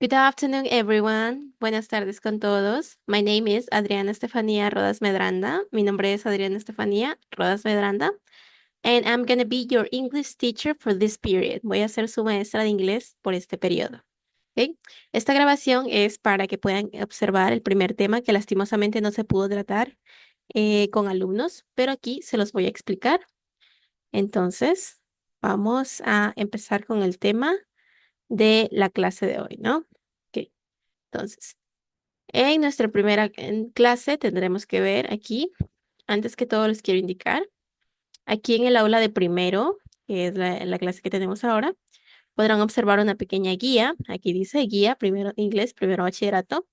Good afternoon, everyone. Buenas tardes con todos. My name is Adriana Estefanía Rodas Medranda. Mi nombre es Adriana Estefanía Rodas Medranda. And I'm going to be your English teacher for this period. Voy a ser su maestra de inglés por este periodo. ¿Ok? Esta grabación es para que puedan observar el primer tema que lastimosamente no se pudo tratar con alumnos, pero aquí se los voy a explicar. Entonces, vamos a empezar con el tema de la clase de hoy, ¿no? Ok. Entonces, en nuestra primera clase tendremos que ver aquí, antes que todo les quiero indicar, aquí en el aula de primero, que es la clase que tenemos ahora, podrán observar una pequeña guía. Aquí dice guía, primero inglés, primero bachillerato,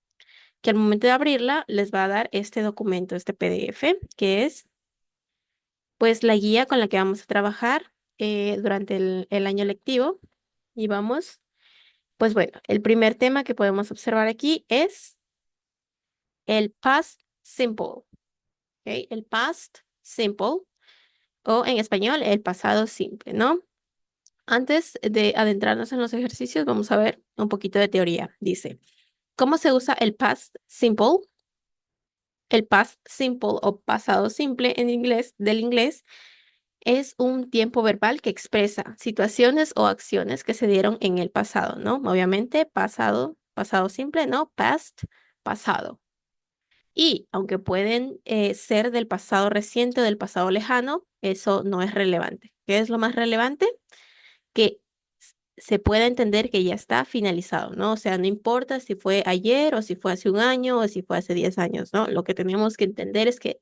que al momento de abrirla les va a dar este documento, este PDF, que es pues la guía con la que vamos a trabajar durante el año lectivo. Y vamos, pues bueno, el primer tema que podemos observar aquí es el past simple. ¿Ok? El past simple o en español el pasado simple, ¿no? Antes de adentrarnos en los ejercicios, vamos a ver un poquito de teoría. Dice, ¿cómo se usa el past simple? El past simple o pasado simple en inglés, del inglés, es un tiempo verbal que expresa situaciones o acciones que se dieron en el pasado, ¿no? Obviamente, pasado, pasado simple, ¿no? Past, pasado. Y aunque pueden ser del pasado reciente o del pasado lejano, eso no es relevante. ¿Qué es lo más relevante? Que se pueda entender que ya está finalizado, ¿no? O sea, no importa si fue ayer o si fue hace un año o si fue hace 10 años, ¿no? Lo que tenemos que entender es que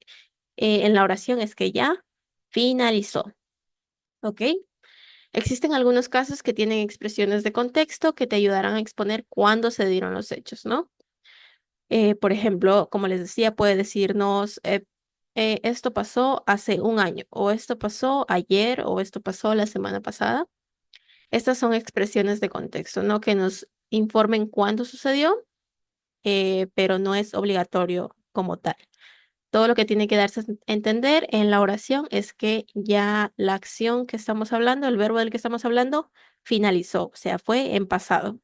en la oración es que ya finalizó, ¿ok? Existen algunos casos que tienen expresiones de contexto que te ayudarán a exponer cuándo se dieron los hechos, ¿no? Por ejemplo, como les decía, puede decirnos, esto pasó hace un año, o esto pasó ayer, o esto pasó la semana pasada. Estas son expresiones de contexto, ¿no? Que nos informen cuándo sucedió, pero no es obligatorio como tal. Todo lo que tiene que darse a entender en la oración es que ya la acción que estamos hablando, el verbo del que estamos hablando, finalizó, o sea, fue en pasado.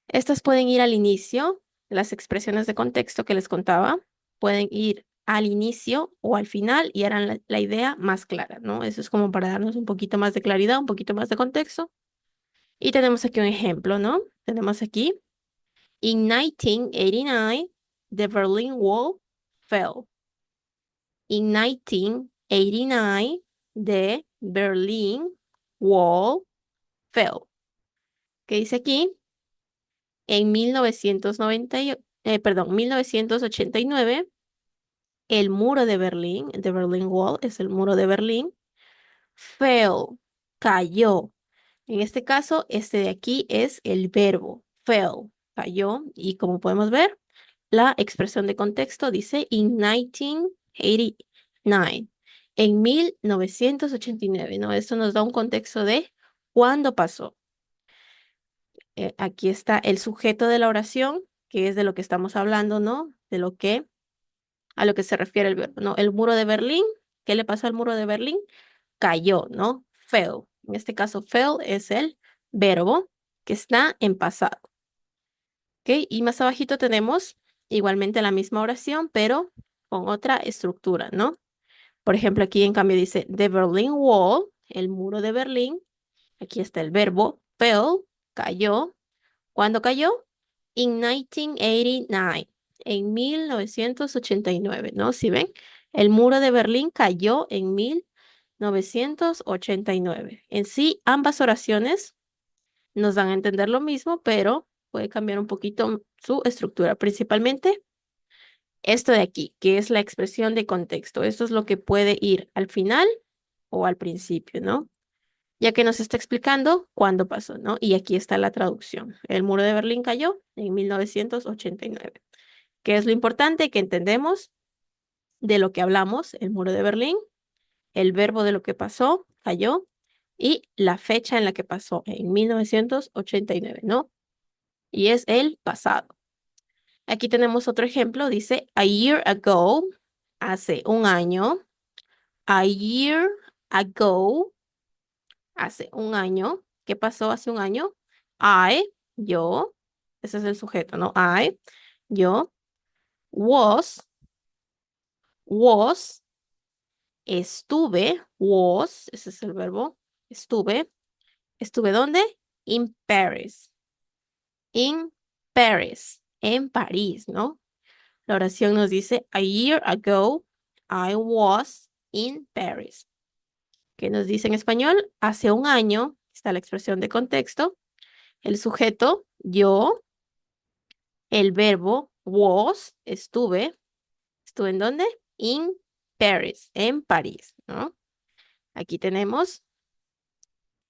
Estas pueden ir al inicio, las expresiones de contexto que les contaba, pueden ir al inicio o al final y harán la idea más clara, ¿no? Eso es como para darnos un poquito más de claridad, un poquito más de contexto. Y tenemos aquí un ejemplo, ¿no? Tenemos aquí, in 1989, the Berlin Wall fell. In 1989, the Berlin Wall fell. ¿Qué dice aquí? En 1989, el muro de Berlín, the Berlin Wall, es el muro de Berlín, fell, cayó. En este caso, este de aquí es el verbo, fell, cayó. Y como podemos ver, la expresión de contexto dice in 1989, en 1989, ¿no? Esto nos da un contexto de cuándo pasó. Aquí está el sujeto de la oración, que es de lo que estamos hablando, ¿no? A lo que se refiere el verbo, ¿no? El muro de Berlín, ¿qué le pasó al muro de Berlín? Cayó, ¿no? Fell. En este caso, fell es el verbo que está en pasado. ¿Ok? Y más abajito tenemos igualmente la misma oración, pero con otra estructura, ¿no? Por ejemplo, aquí en cambio dice The Berlin Wall, el muro de Berlín. Aquí está el verbo fell, cayó. ¿Cuándo cayó? In 1989, en 1989, ¿no? Si ven, el muro de Berlín cayó en 1989. En sí, ambas oraciones nos dan a entender lo mismo, pero puede cambiar un poquito su estructura, principalmente esto de aquí, que es la expresión de contexto. Esto es lo que puede ir al final o al principio, ¿no? Ya que nos está explicando cuándo pasó, ¿no? Y aquí está la traducción. El muro de Berlín cayó en 1989. ¿Qué es lo importante? Que entendemos de lo que hablamos, el muro de Berlín, el verbo de lo que pasó, cayó, y la fecha en la que pasó, en 1989, ¿no? Y es el pasado. Aquí tenemos otro ejemplo, dice, a year ago, hace un año, a year ago, hace un año. ¿Qué pasó hace un año? I yo, ese es el sujeto, ¿no? I, yo, was, estuve, was, ese es el verbo, estuve. ¿Estuve dónde? In Paris. In Paris. En París, ¿no? La oración nos dice, a year ago, I was in Paris. ¿Qué nos dice en español? Hace un año, está la expresión de contexto, el sujeto, yo, el verbo was, estuve. ¿Estuve en dónde? In Paris, en París, ¿no? Aquí tenemos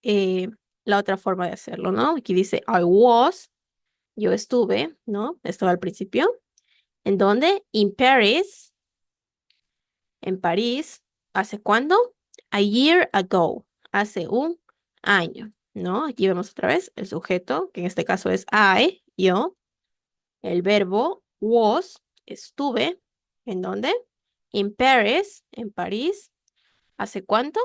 eh, la otra forma de hacerlo, ¿no? Aquí dice I was, yo estuve, ¿no? Esto al principio. ¿En dónde? In Paris, en París. ¿Hace cuándo? A year ago, hace un año, ¿no? Aquí vemos otra vez el sujeto, que en este caso es I, yo. El verbo was, estuve. ¿En dónde? In Paris, en París. ¿Hace cuánto?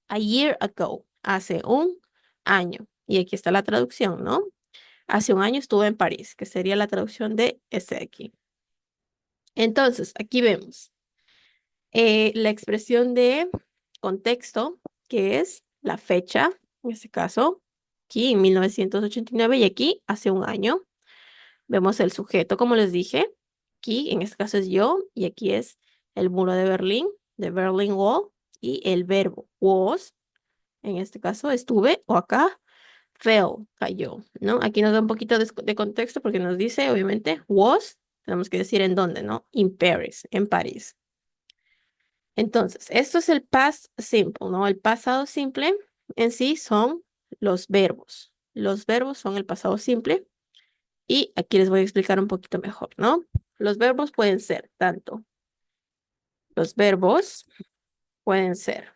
A year ago, hace un año. Y aquí está la traducción, ¿no? Hace un año estuve en París, que sería la traducción de este de aquí. Entonces, aquí vemos la expresión de contexto, que es la fecha, en este caso, aquí en 1989 y aquí hace un año. Vemos el sujeto, como les dije, aquí en este caso es yo y aquí es el muro de Berlín, de Berlin Wall, y el verbo was, en este caso estuve, o acá fell, cayó, ¿no? Aquí nos da un poquito de contexto porque nos dice, obviamente, was, tenemos que decir en dónde, ¿no? In Paris, en París. Entonces, esto es el past simple, ¿no? El pasado simple en sí son los verbos. Los verbos son el pasado simple y aquí les voy a explicar un poquito mejor, ¿no? Los verbos pueden ser tanto, los verbos pueden ser,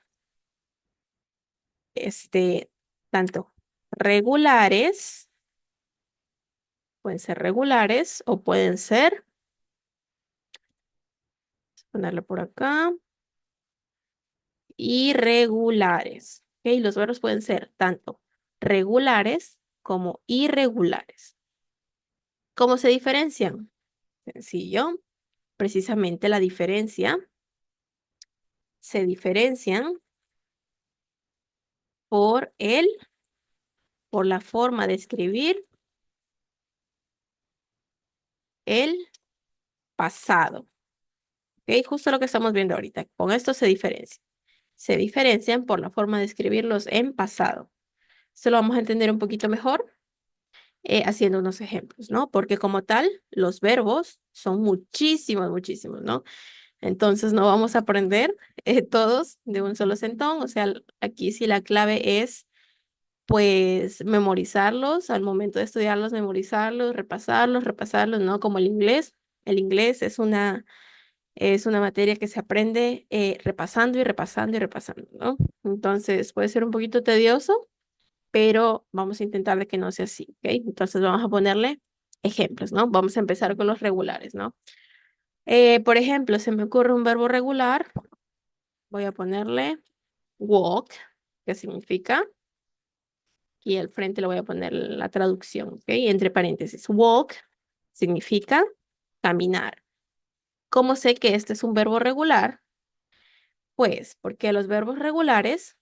tanto regulares, pueden ser regulares o pueden ser, ponerlo por acá, irregulares, ¿ok? Los verbos pueden ser tanto regulares como irregulares. ¿Cómo se diferencian? Sencillo. Precisamente la diferencia se diferencian por por la forma de escribir el pasado. ¿Ok? Justo lo que estamos viendo ahorita. Con esto se diferencia. Se diferencian por la forma de escribirlos en pasado. Esto lo vamos a entender un poquito mejor haciendo unos ejemplos, ¿no? Porque como tal, los verbos son muchísimos, muchísimos, ¿no? Entonces no vamos a aprender todos de un solo centón. O sea, aquí sí la clave es pues memorizarlos, al momento de estudiarlos, memorizarlos, repasarlos, repasarlos, ¿no? Como el inglés. El inglés es una materia que se aprende repasando y repasando y repasando, ¿no? Entonces puede ser un poquito tedioso, pero vamos a intentar de que no sea así, ¿ok? Entonces vamos a ponerle ejemplos, ¿no? Vamos a empezar con los regulares, ¿no? Por ejemplo, se me ocurre un verbo regular, voy a ponerle walk, que significa, y al frente le voy a poner la traducción, ¿ok? Entre paréntesis, walk significa caminar. ¿Cómo sé que este es un verbo regular? Pues porque a los verbos regulares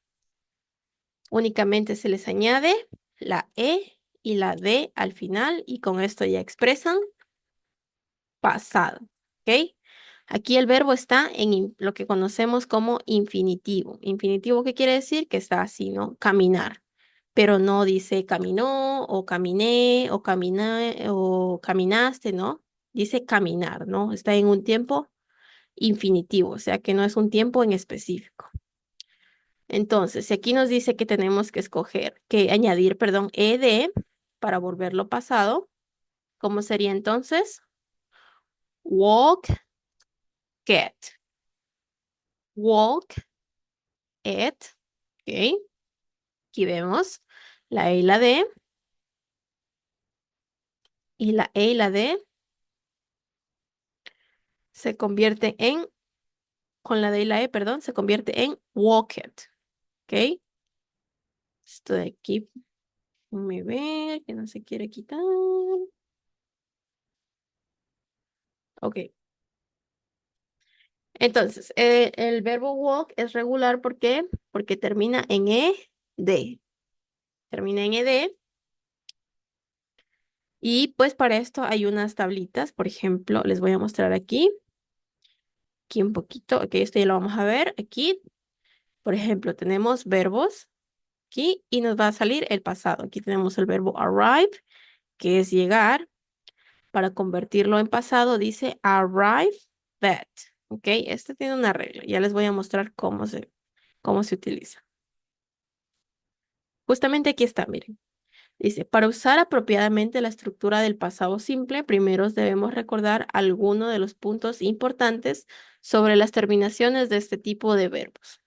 únicamente se les añade la E y la D al final y con esto ya expresan pasado, ¿ok? Aquí el verbo está en lo que conocemos como infinitivo. Infinitivo, ¿qué quiere decir? Que está así, ¿no? Caminar. Pero no dice caminó o caminé o caminé o caminaste, ¿no? Dice caminar, ¿no? Está en un tiempo infinitivo, o sea que no es un tiempo en específico. Entonces, si aquí nos dice que tenemos que escoger, que añadir, perdón, ed para volverlo pasado, ¿cómo sería entonces? Walk, get. Walk, it, ¿ok? Aquí vemos la E y la D, y la E y la D se convierte en, con la D y la E, perdón, se convierte en walk it, ¿ok? Esto de aquí. Déjenme ver que no se quiere quitar. Ok. Entonces, el verbo walk es regular, ¿por qué? Porque termina en ed. Termina en ed. Y pues para esto hay unas tablitas, por ejemplo, les voy a mostrar aquí. Aquí un poquito, ok, esto ya lo vamos a ver. Aquí, por ejemplo, tenemos verbos aquí y nos va a salir el pasado. Aquí tenemos el verbo arrive, que es llegar. Para convertirlo en pasado dice arrive at. Ok, este tiene una regla. Ya les voy a mostrar cómo se utiliza. Justamente aquí está, miren. Dice, para usar apropiadamente la estructura del pasado simple, primero debemos recordar algunos de los puntos importantes sobre las terminaciones de este tipo de verbos.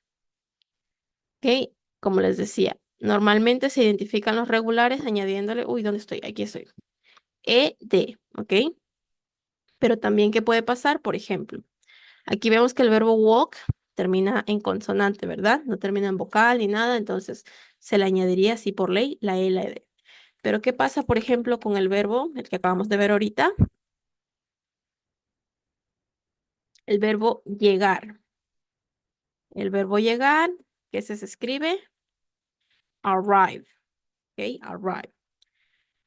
¿Ok? Como les decía, normalmente se identifican los regulares añadiéndole, uy, ¿dónde estoy? Aquí estoy. Ed, ¿ok? Pero también, ¿qué puede pasar? Por ejemplo, aquí vemos que el verbo walk termina en consonante, ¿verdad? No termina en vocal ni nada, entonces se le añadiría así por ley la E y la E. Pero ¿qué pasa, por ejemplo, con el verbo, el que acabamos de ver ahorita? El verbo llegar. El verbo llegar, que se escribe arrive, ¿ok? Arrive.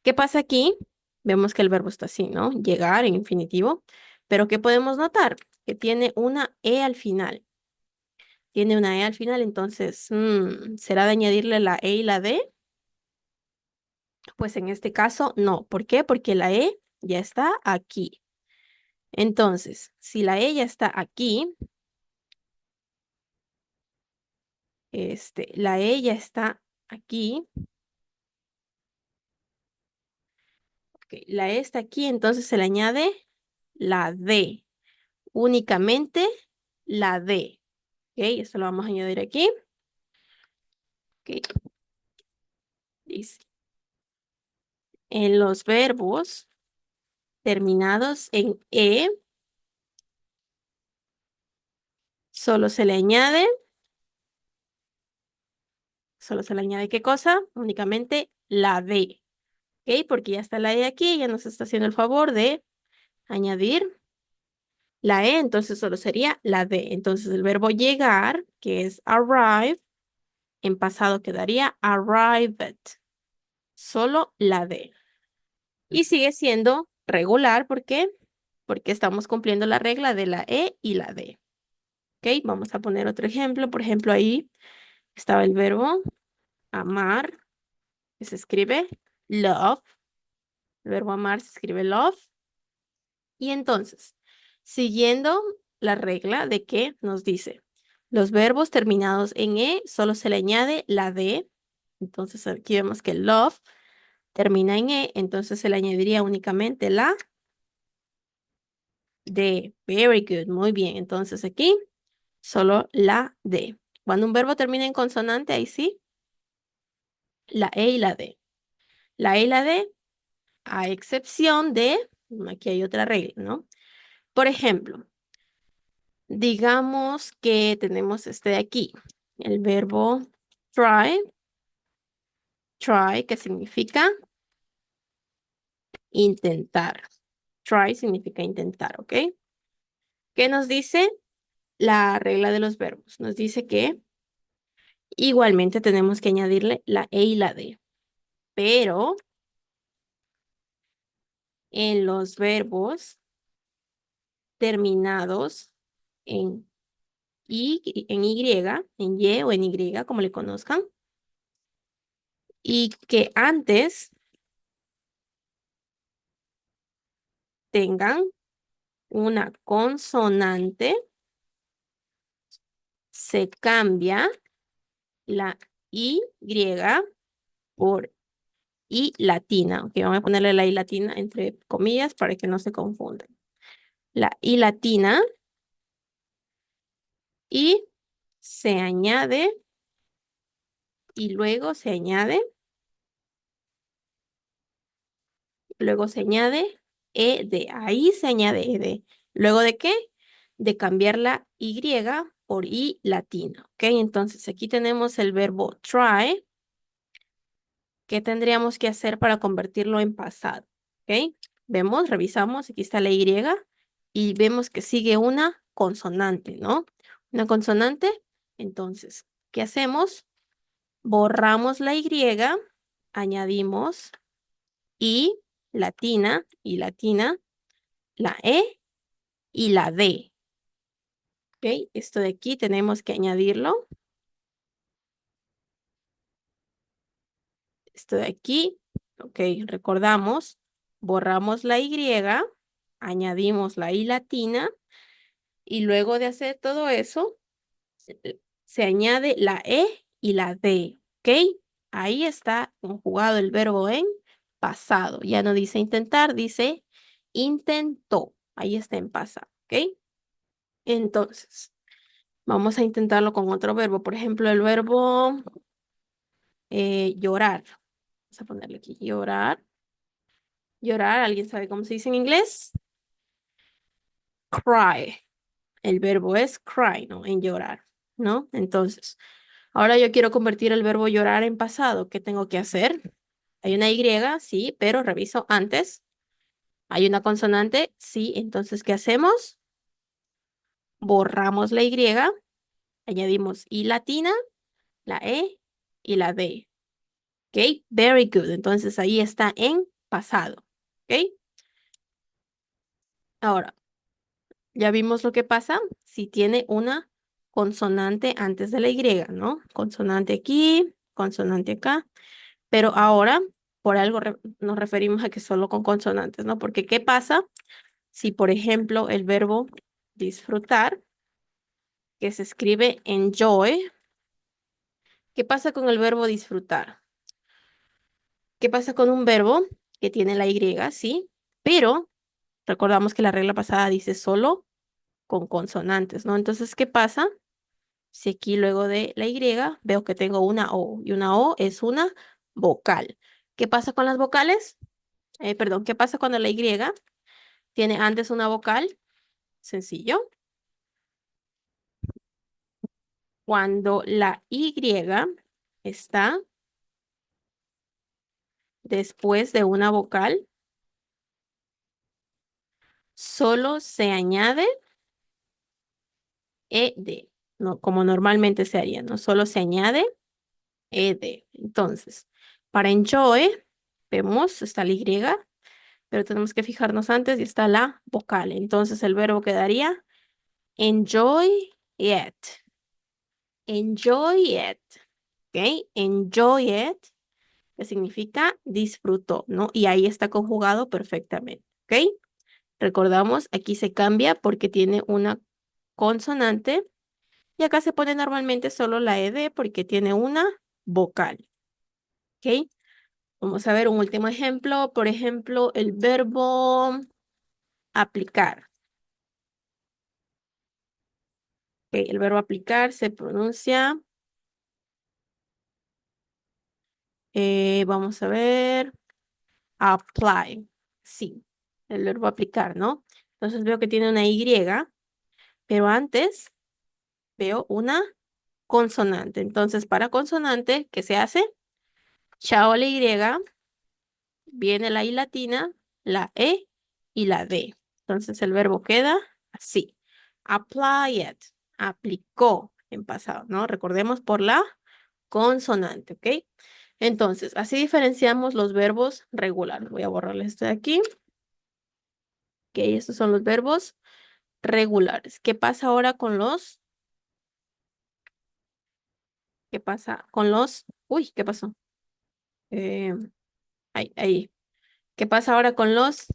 ¿Qué pasa aquí? Vemos que el verbo está así, ¿no? Llegar en infinitivo. Pero ¿qué podemos notar? Que tiene una E al final. Tiene una E al final, entonces, ¿será de añadirle la E y la D? Pues en este caso, no. ¿Por qué? Porque la E ya está aquí. Entonces, si la E ya está aquí, la E ya está aquí. Ok, la E está aquí, entonces se le añade la D. Únicamente la D. Ok, esto lo vamos a añadir aquí. Ok, dice, en los verbos terminados en E, solo se le añade ¿qué cosa? Únicamente la D. Ok, porque ya está la E aquí, ya nos está haciendo el favor de añadir la E, entonces solo sería la D. Entonces el verbo llegar, que es arrive, en pasado quedaría arrived. Solo la D. Y sigue siendo regular, ¿por qué? Porque estamos cumpliendo la regla de la E y la D. ¿Ok? Vamos a poner otro ejemplo. Por ejemplo, ahí estaba el verbo amar, que se escribe love. El verbo amar se escribe love. Y entonces, siguiendo la regla de que nos dice, los verbos terminados en E solo se le añade la D. Entonces aquí vemos que love termina en E, entonces se le añadiría únicamente la D. Very good, muy bien. Entonces aquí solo la D. Cuando un verbo termina en consonante, ahí sí, la E y la D. La E y la D, a excepción de, aquí hay otra regla, ¿no? Por ejemplo, digamos que tenemos este de aquí, el verbo try, que significa intentar. Try significa intentar, ¿ok? ¿Qué nos dice la regla de los verbos? Nos dice que igualmente tenemos que añadirle la E y la D, pero en los verbos terminados en en Y o en Y, como le conozcan, y que antes tengan una consonante, se cambia la Y por I latina. Ok, vamos a ponerle la I latina entre comillas para que no se confundan. La I latina y se añade y luego se añade ed. Ahí se añade ed. ¿Luego de qué? De cambiar la Y por I latina. ¿Ok? Entonces aquí tenemos el verbo try, ¿qué tendríamos que hacer para convertirlo en pasado? ¿Ok? Vemos, revisamos, aquí está la Y y vemos que sigue una consonante, ¿no? Una consonante. Entonces, ¿qué hacemos? Borramos la Y, añadimos y latina, la E y la D. ¿Ok? Esto de aquí tenemos que añadirlo. Esto de aquí, ok, recordamos, borramos la Y, añadimos la I latina y luego de hacer todo eso, se añade la E y la D, ¿ok? Ahí está conjugado el verbo en pasado. Ya no dice intentar, dice intentó. Ahí está en pasado, ¿ok? Entonces, vamos a intentarlo con otro verbo. Por ejemplo, el verbo llorar. Vamos a ponerle aquí llorar. Llorar, ¿alguien sabe cómo se dice en inglés? Cry. El verbo es cry, ¿no? En llorar, ¿no? Entonces, ahora yo quiero convertir el verbo llorar en pasado. ¿Qué tengo que hacer? Hay una Y, sí, pero reviso antes. Hay una consonante, sí. Entonces, ¿qué hacemos? Borramos la Y, añadimos I latina, la E y la D. ¿Ok? Very good. Entonces, ahí está en pasado. ¿Ok? Ahora, ya vimos lo que pasa si tiene una consonante antes de la Y, ¿no? Consonante aquí, consonante acá. Pero ahora, por algo nos referimos a que solo con consonantes, ¿no? Porque ¿qué pasa si, por ejemplo, el verbo disfrutar, que se escribe enjoy, ¿qué pasa con el verbo disfrutar? ¿Qué pasa con un verbo que tiene la Y, sí? Pero recordamos que la regla pasada dice solo con consonantes, ¿no? Entonces, ¿qué pasa? Si aquí luego de la Y veo que tengo una O y una O es una vocal. ¿Qué pasa con las vocales? Perdón, ¿qué pasa cuando la Y tiene antes una vocal? Sencillo. Cuando la Y está después de una vocal, solo se añade ED, no, como normalmente se haría, ¿no? Solo se añade ED. Entonces, para enjoy, vemos, está la Y, pero tenemos que fijarnos antes y está la vocal. Entonces el verbo quedaría enjoy it. Enjoy it. ¿Ok? Enjoy it, que significa disfrutó, ¿no? Y ahí está conjugado perfectamente. ¿Ok? Recordamos, aquí se cambia porque tiene una consonante y acá se pone normalmente solo la ED porque tiene una vocal. ¿Ok? Vamos a ver un último ejemplo. Por ejemplo, el verbo aplicar. Ok, el verbo aplicar se pronuncia, vamos a ver, apply. Sí, el verbo aplicar, ¿no? Entonces veo que tiene una Y, pero antes veo una consonante. Entonces, para consonante, ¿qué se hace? Chao la Y, viene la I latina, la E y la D. Entonces el verbo queda así. Apply it. Aplicó en pasado, ¿no? Recordemos por la consonante, ¿ok? Entonces, así diferenciamos los verbos regulares. Voy a borrarle esto de aquí. Ok, estos son los verbos regulares. ¿Qué pasa ahora con los? ¿Qué pasa con los? Uy, ¿qué pasó? Eh, ahí. ¿Qué pasa ahora con los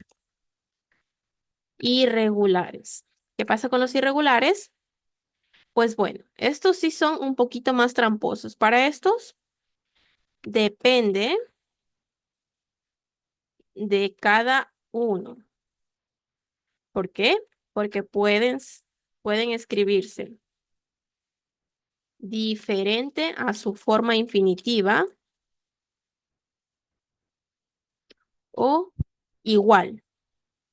irregulares? ¿Qué pasa con los irregulares? Pues bueno, estos sí son un poquito más tramposos. Para estos depende de cada uno. ¿Por qué? Porque pueden escribirse diferente a su forma infinitiva o igual.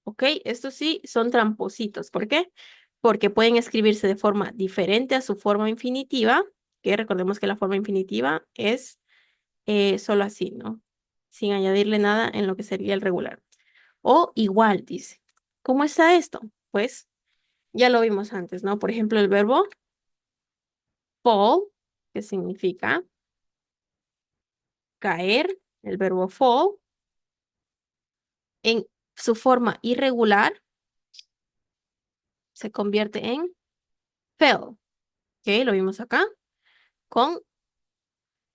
¿Ok? Estos sí son trampositos. ¿Por qué? Porque pueden escribirse de forma diferente a su forma infinitiva, que recordemos que la forma infinitiva es solo así, ¿no? sin añadirle nada en lo que sería el regular. O igual, dice. ¿Cómo está esto? Pues ya lo vimos antes, ¿no? Por ejemplo, el verbo fall, que significa caer, el verbo fall, en su forma irregular se convierte en fell. ¿Ok? Lo vimos acá con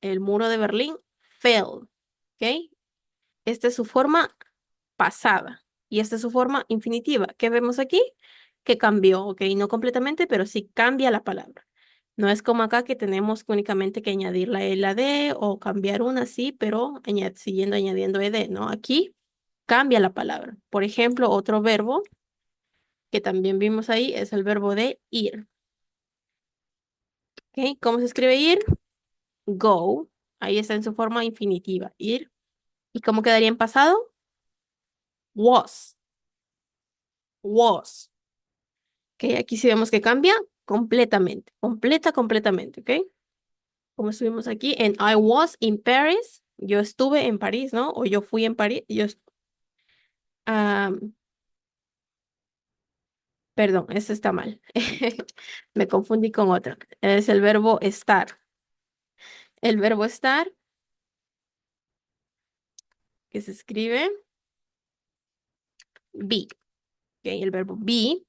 el muro de Berlín, fell. ¿Ok? Esta es su forma pasada y esta es su forma infinitiva. ¿Qué vemos aquí? Que cambió, ¿ok? No completamente, pero sí cambia la palabra. No es como acá que tenemos únicamente que añadir la E, la D o cambiar una, sí, pero siguiendo añadiendo ed, ¿no? Aquí cambia la palabra. Por ejemplo, otro verbo que también vimos ahí es el verbo de ir. ¿Ok? ¿Cómo se escribe ir? Go. Ahí está en su forma infinitiva, ir. ¿Y cómo quedaría en pasado? Was. Was. ¿Ok? Aquí sí vemos que cambia completamente. Completamente, ¿ok? Como estuvimos aquí en I was in Paris. Yo estuve en París, ¿no? O yo fui en París. Ah, perdón, eso está mal. Me confundí con otro. Es el verbo estar. El verbo estar, que se escribe be. ¿Ok? El verbo be,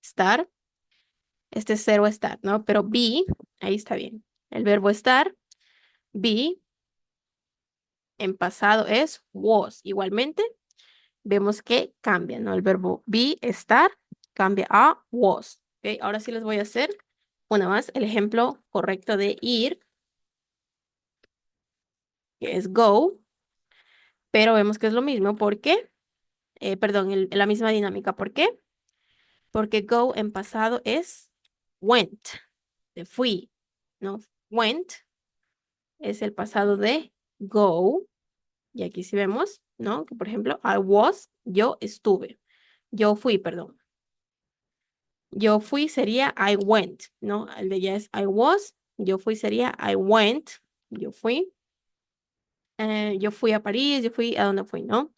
estar. Este es cero estar, ¿no? Pero be, ahí está bien. El verbo estar, be, en pasado es was. Igualmente, vemos que cambia, ¿no? El verbo be, estar, cambia a was. ¿Ok? Ahora sí les voy a hacer una más el ejemplo correcto de ir, que es go, pero vemos que es lo mismo. ¿Por qué? Perdón, la misma dinámica. ¿Por qué? Porque go en pasado es went, de fui, ¿no? Went es el pasado de go. Y aquí sí vemos, ¿no? Que por ejemplo, I was, yo estuve. Yo fui, perdón. Yo fui sería I went, ¿no? El de ella es I was. Yo fui sería I went. Yo fui. Yo fui a París, yo fui a donde fui, ¿no?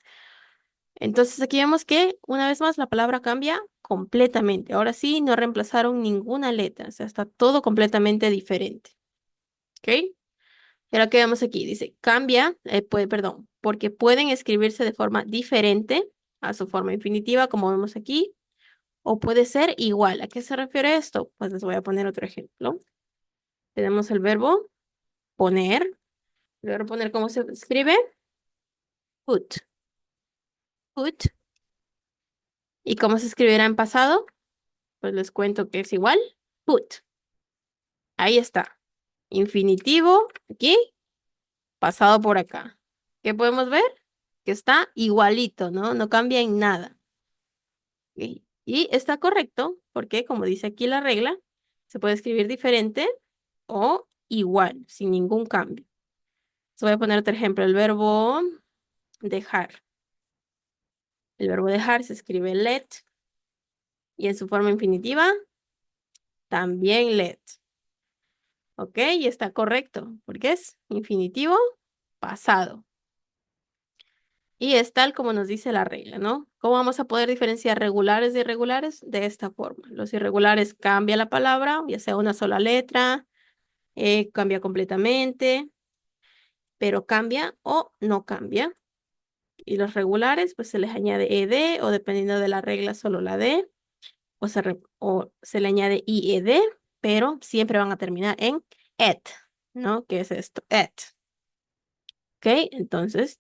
Entonces aquí vemos que una vez más la palabra cambia completamente. Ahora sí, no reemplazaron ninguna letra, o sea, está todo completamente diferente. ¿Ok? Y ahora que vemos aquí, dice, cambia, perdón, porque pueden escribirse de forma diferente a su forma infinitiva, como vemos aquí, o puede ser igual. ¿A qué se refiere esto? Pues les voy a poner otro ejemplo. Tenemos el verbo poner. El verbo poner, ¿cómo se escribe? Put. Put. ¿Y cómo se escribirá en pasado? Pues les cuento que es igual. Put. Ahí está. Infinitivo aquí, pasado por acá. ¿Qué podemos ver? Que está igualito, ¿no? No cambia en nada. ¿Ok? Y está correcto porque, como dice aquí la regla, se puede escribir diferente o igual, sin ningún cambio. Les voy a poner otro ejemplo, el verbo dejar. El verbo dejar se escribe let y en su forma infinitiva también let. ¿Ok? Y está correcto porque es infinitivo pasado. Y es tal como nos dice la regla, ¿no? ¿Cómo vamos a poder diferenciar regulares de irregulares? De esta forma. Los irregulares cambia la palabra, ya sea una sola letra, cambia completamente, pero cambia o no cambia. Y los regulares, pues se les añade ed o dependiendo de la regla, solo la d, o se le añade ied, pero siempre van a terminar en et, ¿no? ¿Qué es esto? Et. ¿Ok? Entonces,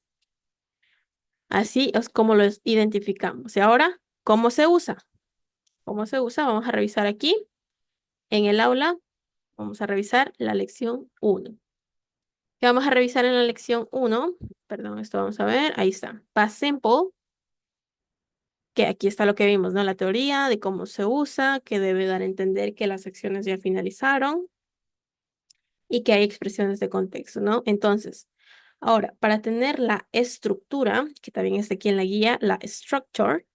así es como los identificamos. Y ahora, ¿cómo se usa? ¿Cómo se usa? Vamos a revisar aquí en el aula. Vamos a revisar la lección 1. ¿Qué vamos a revisar en la lección 1? Perdón, esto vamos a ver. Ahí está. Past simple, que aquí está lo que vimos, ¿no? La teoría de cómo se usa, que debe dar a entender que las acciones ya finalizaron y que hay expresiones de contexto, ¿no? Entonces, ahora, para tener la estructura, que también está aquí en la guía, la structure,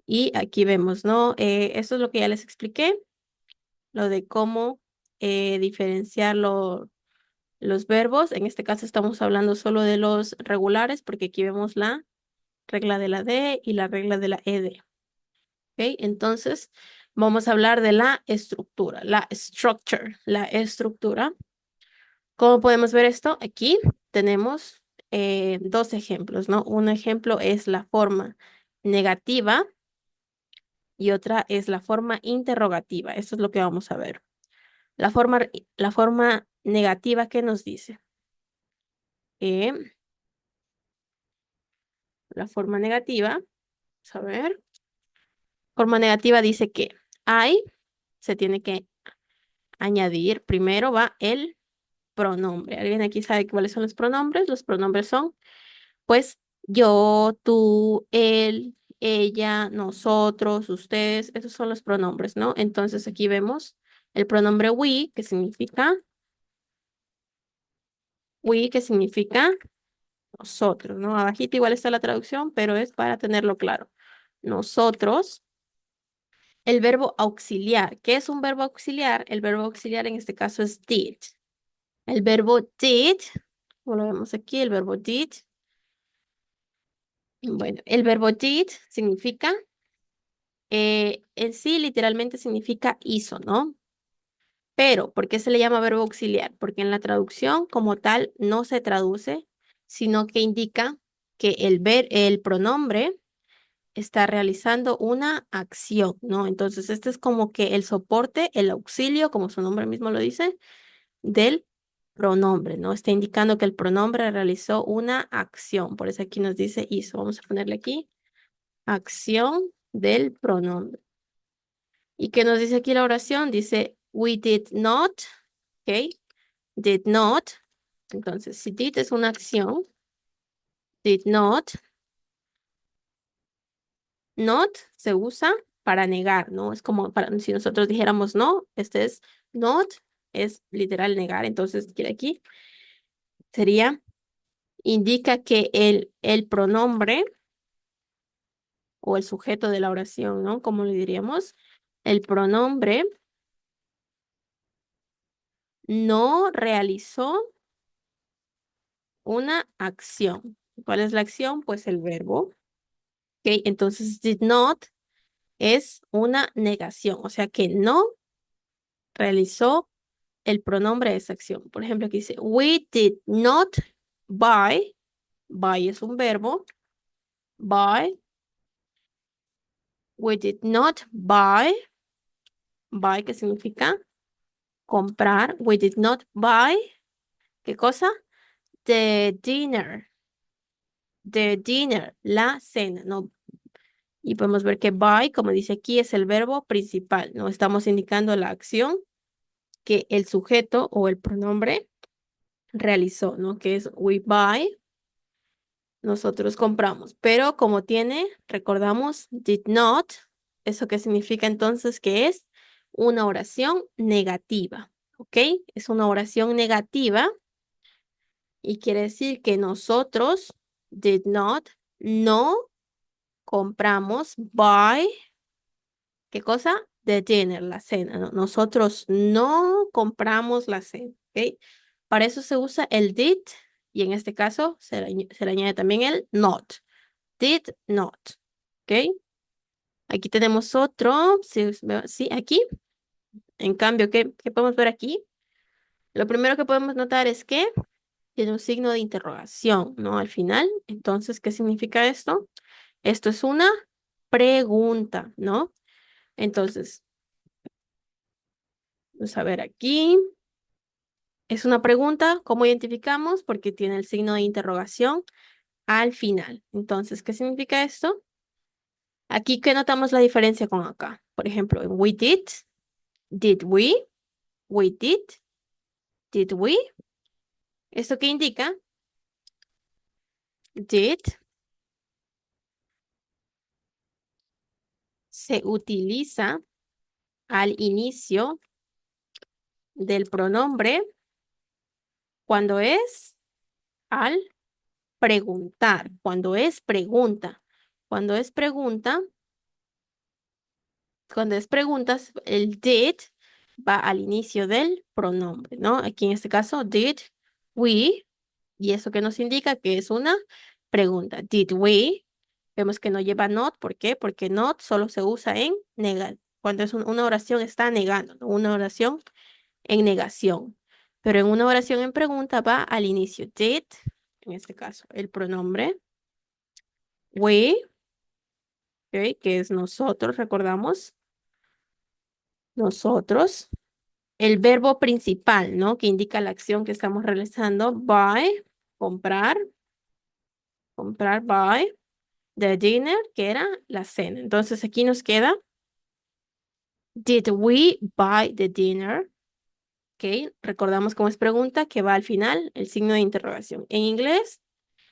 y aquí vemos, ¿no? Esto es lo que ya les expliqué, lo de cómo diferenciarlo, Los verbos, en este caso estamos hablando solo de los regulares porque aquí vemos la regla de la D y la regla de la ED. ¿Ok? Entonces, vamos a hablar de la estructura, la structure, la estructura. ¿Cómo podemos ver esto? Aquí tenemos dos ejemplos, ¿no? Un ejemplo es la forma negativa y otra es la forma interrogativa. Esto es lo que vamos a ver. La forma negativa, ¿qué nos dice? Eh, la forma negativa, vamos a ver. Forma negativa dice que hay, se tiene que añadir, primero va el pronombre. ¿Alguien aquí sabe cuáles son los pronombres? Los pronombres son, pues, yo, tú, él, ella, nosotros, ustedes, esos son los pronombres, ¿no? Entonces aquí vemos el pronombre we, que significa nosotros, ¿no? Abajito igual está la traducción, pero es para tenerlo claro. Nosotros. El verbo auxiliar. ¿Qué es un verbo auxiliar? El verbo auxiliar en este caso es did. El verbo did, como lo vemos aquí, el verbo did. Bueno, el verbo did significa, en sí literalmente significa hizo, ¿no? Pero, ¿por qué se le llama verbo auxiliar? Porque en la traducción como tal no se traduce, sino que indica que el pronombre está realizando una acción, ¿no? Entonces, este es como que el soporte, el auxilio, como su nombre mismo lo dice, del pronombre, ¿no? Está indicando que el pronombre realizó una acción. Por eso aquí nos dice hizo. Vamos a ponerle aquí acción del pronombre. ¿Y qué nos dice aquí la oración? Dice, we did not, ¿ok? Did not. Entonces, si did es una acción, did not, not se usa para negar, ¿no? Es como para, si nosotros dijéramos no, este es not, es literal negar. Entonces, quiere aquí sería indica que el pronombre o el sujeto de la oración, ¿no? Como le diríamos, el pronombre no realizó una acción. ¿Cuál es la acción? Pues el verbo. ¿Ok? Entonces, did not es una negación, o sea que no realizó el pronombre de esa acción. Por ejemplo, aquí dice, we did not buy. Buy es un verbo. Buy. We did not buy. Buy, ¿qué significa? Comprar. We did not buy. ¿Qué cosa? The dinner. The dinner. La cena, ¿no? Y podemos ver que buy, como dice aquí, es el verbo principal, ¿no? Estamos indicando la acción que el sujeto o el pronombre realizó, ¿no? Que es we buy. Nosotros compramos. Pero como tiene, recordamos, did not. ¿Eso qué significa entonces? Que es una oración negativa, ¿ok? Es una oración negativa y quiere decir que nosotros did not, no compramos buy, ¿qué cosa? The dinner, la cena, ¿no? Nosotros no compramos la cena, ¿ok? Para eso se usa el did y en este caso se le añade también el not. Did not, ¿ok? Aquí tenemos otro, sí, aquí. En cambio, ¿qué podemos ver aquí? Lo primero que podemos notar es que tiene un signo de interrogación, ¿no? Al final. Entonces, ¿qué significa esto? Esto es una pregunta, ¿no? Entonces, vamos a ver aquí. Es una pregunta, ¿cómo identificamos? Porque tiene el signo de interrogación al final. Entonces, ¿qué significa esto? Aquí, ¿qué notamos la diferencia con acá? Por ejemplo, en did we did we. ¿Esto qué indica? Did se utiliza al inicio del pronombre cuando es al preguntar, cuando es pregunta. Cuando es pregunta, cuando es preguntas, el did va al inicio del pronombre, ¿no? Aquí en este caso, did we, y eso que nos indica que es una pregunta. Did we? Vemos que no lleva not. ¿Por qué? Porque not solo se usa en negar. Cuando es una oración está negando, ¿no? Una oración en negación. Pero en una oración en pregunta va al inicio. Did, en este caso, el pronombre. We, ok, que es nosotros, recordamos. Nosotros. El verbo principal, ¿no? Que indica la acción que estamos realizando. Buy, comprar. Comprar, buy. The dinner, que era la cena. Entonces aquí nos queda, did we buy the dinner? Ok, recordamos cómo es pregunta que va al final el signo de interrogación. En inglés,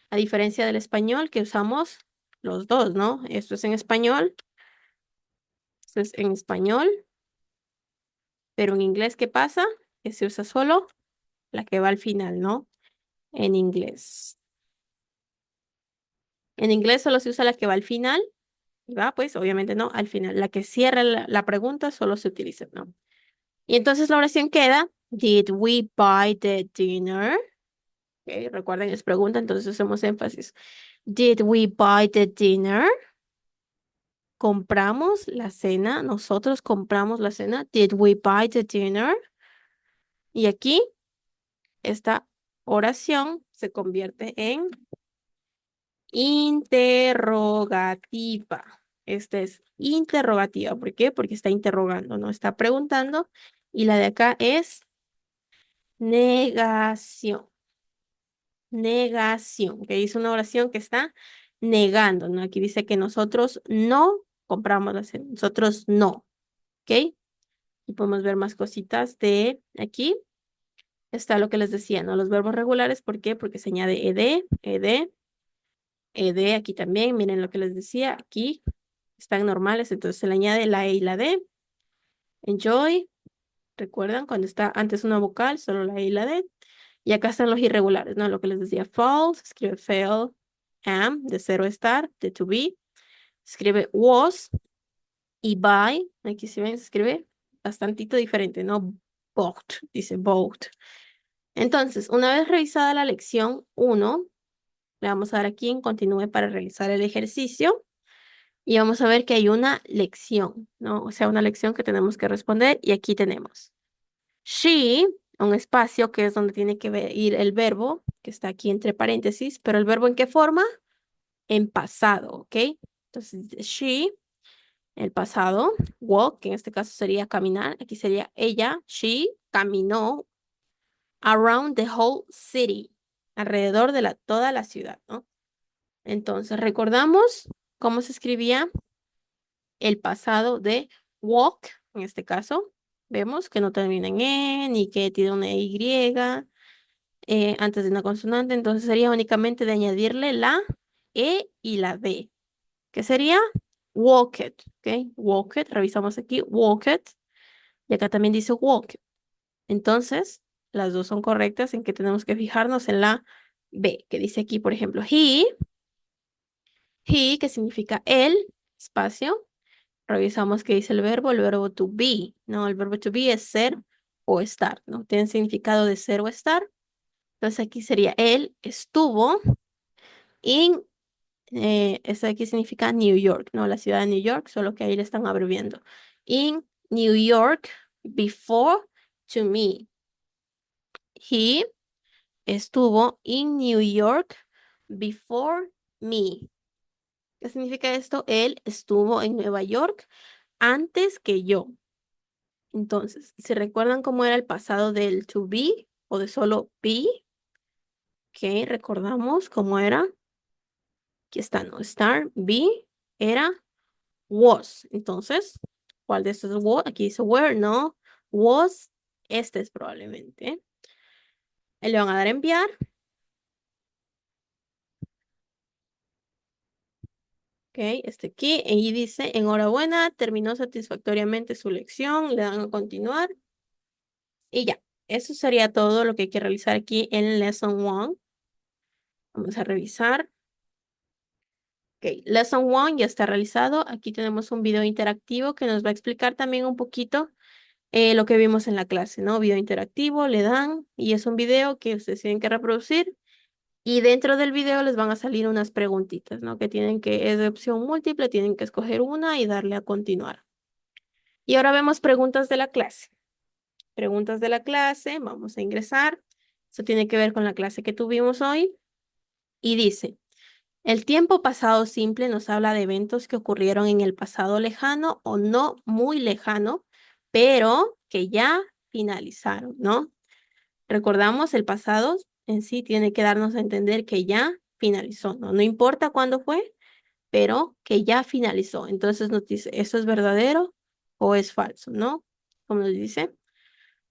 a diferencia del español que usamos los dos, ¿no? Esto es en español, esto es en español, pero en inglés, ¿qué pasa? Que se usa solo la que va al final, ¿no? En inglés. En inglés solo se usa la que va al final, y va, pues, obviamente no, al final. La que cierra la pregunta solo se utiliza, ¿no? Y entonces la oración queda, did we buy the dinner? Ok, recuerden, es pregunta, entonces hacemos énfasis. Did we buy the dinner? ¿Compramos la cena? ¿Nosotros compramos la cena? Did we buy the dinner? Y aquí esta oración se convierte en interrogativa. Esta es interrogativa. ¿Por qué? Porque está interrogando, no está preguntando. Y la de acá es negación. Negación, que es una oración que está negando, ¿no? Aquí dice que nosotros no compramos la cena, nosotros no, ¿ok? Y podemos ver más cositas de aquí. Está lo que les decía, ¿no? Los verbos regulares, ¿por qué? Porque se añade ed, aquí también, miren lo que les decía, aquí están normales, entonces se le añade la e y la d. Enjoy, ¿recuerdan? Cuando está antes una vocal, solo la e y la d. Y acá están los irregulares, ¿no? Lo que les decía, false, escribe fail, am, de cero estar, de to be, escribe was, y by, aquí si ven, se escribe bastantito diferente, ¿no? Both, dice both. Entonces, una vez revisada la lección 1, le vamos a dar aquí en continúe para realizar el ejercicio. Y vamos a ver que hay una lección, ¿no? O sea, una lección que tenemos que responder. Y aquí tenemos she, un espacio que es donde tiene que ir el verbo, que está aquí entre paréntesis, pero el verbo ¿en qué forma? En pasado, ¿ok? Entonces, she, el pasado, walk, que en este caso sería caminar, aquí sería ella, she, caminó around the whole city, alrededor de toda la ciudad, ¿no? Entonces, recordamos cómo se escribía el pasado de walk, en este caso. Vemos que no termina en E, ni que tiene una Y antes de una consonante. Entonces sería únicamente de añadirle la E y la D. ¿Qué sería? Walk it, ¿ok? Walk it, revisamos aquí, walk it. Y acá también dice walk. Entonces, las dos son correctas en que tenemos que fijarnos en la B, que dice aquí, por ejemplo, he, que significa el, espacio. Revisamos qué dice el verbo to be, ¿no? El verbo to be es ser o estar, ¿no? Tiene significado de ser o estar. Entonces aquí sería él estuvo en, eso aquí significa New York, ¿no? La ciudad de New York, solo que ahí le están abreviando. In New York before to me. He estuvo in New York before me. ¿Qué significa esto? Él estuvo en Nueva York antes que yo. Entonces, ¿se recuerdan cómo era el pasado del to be o de solo be? ¿Qué recordamos cómo era? Aquí está, ¿no? Estar, be, era, was. Entonces, ¿cuál de estos es was? Aquí dice were, ¿no? Was, este es probablemente. Le van a dar a enviar. Ok, este aquí. Y dice, enhorabuena, terminó satisfactoriamente su lección. Le dan a continuar. Y ya. Eso sería todo lo que hay que realizar aquí en Lesson 1. Vamos a revisar. Ok, Lesson 1 ya está realizado. Aquí tenemos un video interactivo que nos va a explicar también un poquito lo que vimos en la clase, ¿no? Video interactivo, le dan y es un video que ustedes tienen que reproducir y dentro del video les van a salir unas preguntitas, ¿no? Que tienen que, es de opción múltiple, tienen que escoger una y darle a continuar. Y ahora vemos preguntas de la clase. Preguntas de la clase, vamos a ingresar. Esto tiene que ver con la clase que tuvimos hoy. Y dice, el tiempo pasado simple nos habla de eventos que ocurrieron en el pasado lejano o no muy lejano, pero que ya finalizaron, ¿no? Recordamos, el pasado en sí tiene que darnos a entender que ya finalizó, ¿no? No importa cuándo fue, pero que ya finalizó. Entonces nos dice, ¿eso es verdadero o es falso, no? Como nos dice,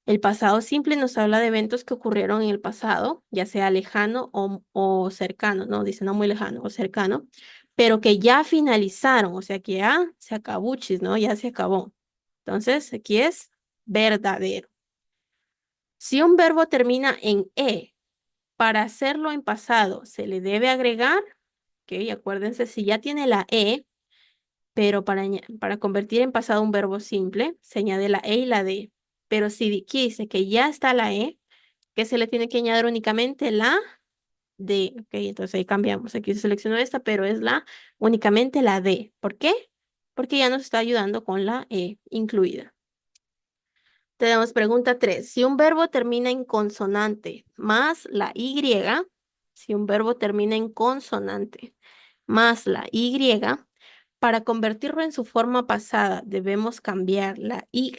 el pasado simple nos habla de eventos que ocurrieron en el pasado, ya sea lejano o cercano, ¿no? Dice no muy lejano o cercano, pero que ya finalizaron, o sea que ya se acabuchis, ¿no? Ya se acabó. Entonces, aquí es verdadero. Si un verbo termina en E, para hacerlo en pasado, se le debe agregar, ok, acuérdense, si ya tiene la E, pero para convertir en pasado un verbo simple, se añade la E y la D. Pero si aquí dice que ya está la E, que se le tiene que añadir únicamente la D. Ok, entonces ahí cambiamos. Aquí se seleccionó esta, pero es únicamente la D. ¿Por qué? Porque ya nos está ayudando con la E incluida. Tenemos pregunta 3. Si un verbo termina en consonante más la Y, si un verbo termina en consonante más la Y, para convertirlo en su forma pasada debemos cambiar la Y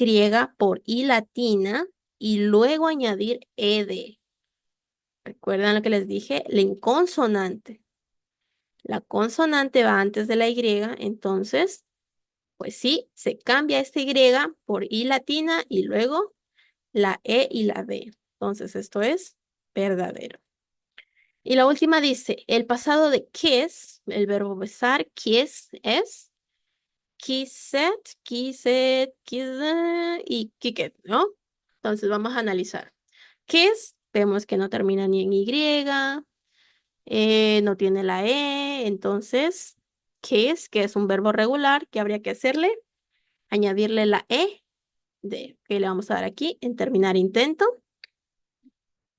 por I latina y luego añadir ED. ¿Recuerdan lo que les dije? La inconsonante. La consonante va antes de la Y, entonces, pues sí, se cambia esta Y por I latina y luego la E y la D. Entonces, esto es verdadero. Y la última dice, el pasado de kiss, el verbo besar, kiss es kisset, kisset, kiss y kicket, ¿no? Entonces, vamos a analizar. Kiss, vemos que no termina ni en Y, no tiene la E, entonces, kiss, que es un verbo regular, ¿qué habría que hacerle? Añadirle la E de, que le vamos a dar aquí en terminar intento.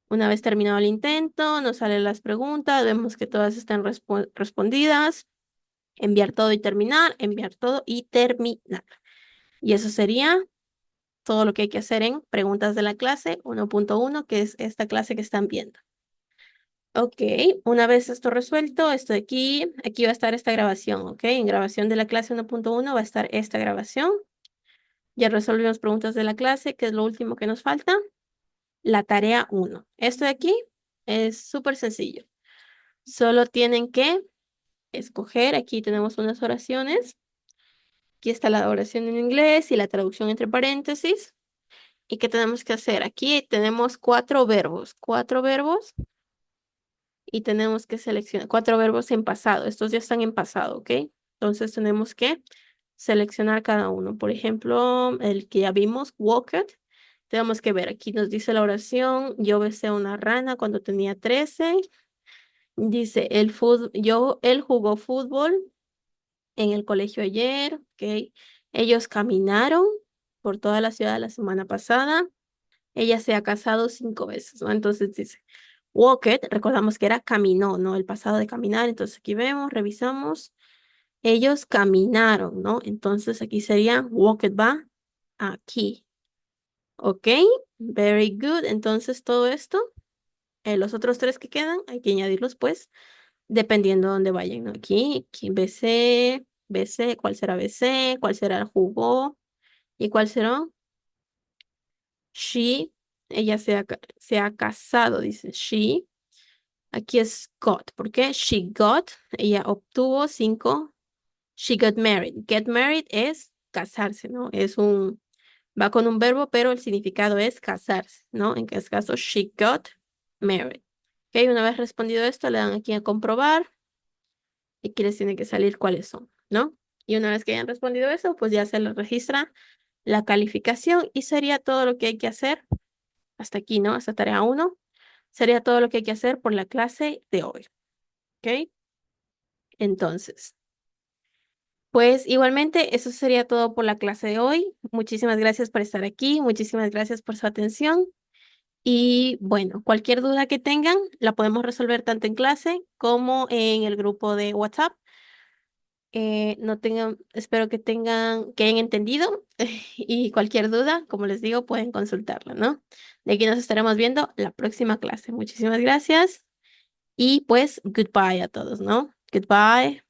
Una vez terminado el intento, nos salen las preguntas, vemos que todas están respondidas. Enviar todo y terminar, enviar todo y terminar. Y eso sería todo lo que hay que hacer en preguntas de la clase 1.1, que es esta clase que están viendo. Ok, una vez esto resuelto, esto de aquí va a estar esta grabación, ok. En grabación de la clase 1.1 va a estar esta grabación. Ya resolvimos preguntas de la clase, que es lo último que nos falta. La tarea 1. Esto de aquí es súper sencillo. Solo tienen que escoger, aquí tenemos unas oraciones. Aquí está la oración en inglés y la traducción entre paréntesis. ¿Y qué tenemos que hacer? Aquí tenemos cuatro verbos y tenemos que seleccionar 4 verbos en pasado. Estos ya están en pasado, ¿ok? Entonces tenemos que seleccionar cada uno. Por ejemplo, el que ya vimos, walked. Tenemos que ver, aquí nos dice la oración, yo besé a una rana cuando tenía 13. Dice, él jugó fútbol en el colegio ayer, ¿ok? Ellos caminaron por toda la ciudad la semana pasada. Ella se ha casado 5 veces, ¿no? Entonces dice, walked, recordamos que era caminó, ¿no? El pasado de caminar. Entonces aquí vemos, revisamos. Ellos caminaron, ¿no? Entonces aquí sería walked va aquí. ¿Ok? Very good. Entonces todo esto, los otros 3 que quedan, hay que añadirlos pues, dependiendo de dónde vayan, ¿no? Aquí BC, BC, ¿cuál será BC? ¿Cuál será el jugó? ¿Y cuál será? She, ella se ha casado, dice she. Aquí es got, ¿por qué? She got, ella obtuvo 5. She got married. Get married es casarse, ¿no? Va con un verbo, pero el significado es casarse, ¿no? En este caso, she got married. Ok, una vez respondido esto, le dan aquí a comprobar y aquí les tiene que salir cuáles son, ¿no? Y una vez que hayan respondido eso, pues ya se les registra la calificación y sería todo lo que hay que hacer hasta aquí, ¿no? Hasta tarea 1. Sería todo lo que hay que hacer por la clase de hoy, ¿ok? Entonces, Pues igualmente, eso sería todo por la clase de hoy. Muchísimas gracias por estar aquí, muchísimas gracias por su atención. Y bueno, cualquier duda que tengan, la podemos resolver tanto en clase como en el grupo de WhatsApp. No tengan, espero que hayan entendido y cualquier duda, como les digo, pueden consultarla, ¿no? De aquí nos estaremos viendo la próxima clase. Muchísimas gracias y pues goodbye a todos, ¿no? Goodbye.